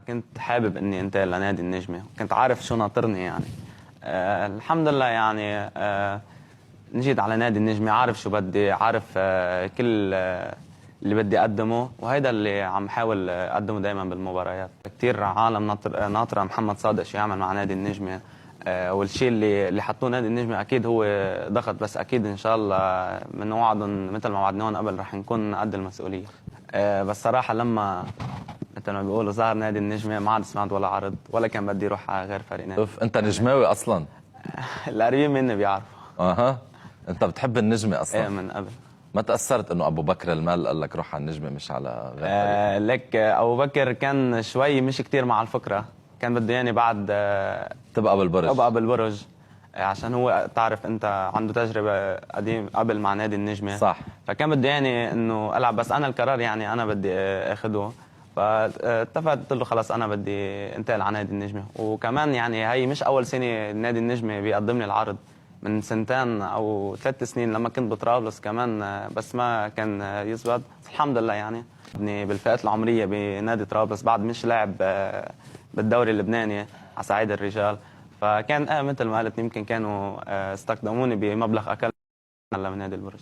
كنت حابب اني انتقل لنادي النجمة، كنت عارف شو ناطرني يعني. الحمد لله يعني. نجيت على نادي النجمة، عارف شو بدي، عارف كل اللي بدي اقدمه، وهيدا اللي عم حاول اقدمه دائما بالمباريات. كثير عالم ناطره محمد صادق شو يعمل مع نادي النجمة. والشيء اللي حطوه نادي النجمة اكيد هو ضغط، بس اكيد ان شاء الله من وعدهم مثل ما وعدناهم قبل رح نكون قد المسؤولية. بس صراحة لما مثل ما بيقولوا ظهر نادي النجمة ما عاد سمعت ولا عرض، ولا كان بدي اروح على غير فريق نادي. اوف، انت نجماوي اصلا؟ القريبين مني بيعرفوا. اها، انت بتحب النجمة اصلا؟ ايه من قبل. ما تأثرت انه ابو بكر المال قال لك روح على النجمة مش على غير فريق؟ لك ابو بكر كان شوي مش كتير مع الفكرة، كان بده يعني بعد تبقى بالبرج. ابقى بالبرج. عشان هو تعرف انت عنده تجربة قديم قبل مع نادي النجمة. صح. فكان بده يعني انه العب، بس انا القرار يعني انا بدي اخده. فاتفقت قلت له خلص انا بدي انتقل على نادي النجمة. وكمان يعني هي مش اول سنة نادي النجمة بيقدم لي العرض، من سنتين او 3 سنين لما كنت بطرابلس كمان، بس ما كان يزبط. الحمد لله يعني بالفئات العمرية بنادي طرابلس بعد مش لاعب بالدوري اللبناني على صعيد الرجال. فكان مثل ما قلت يمكن كانوا استخدموني بمبلغ اقل من نادي البرج.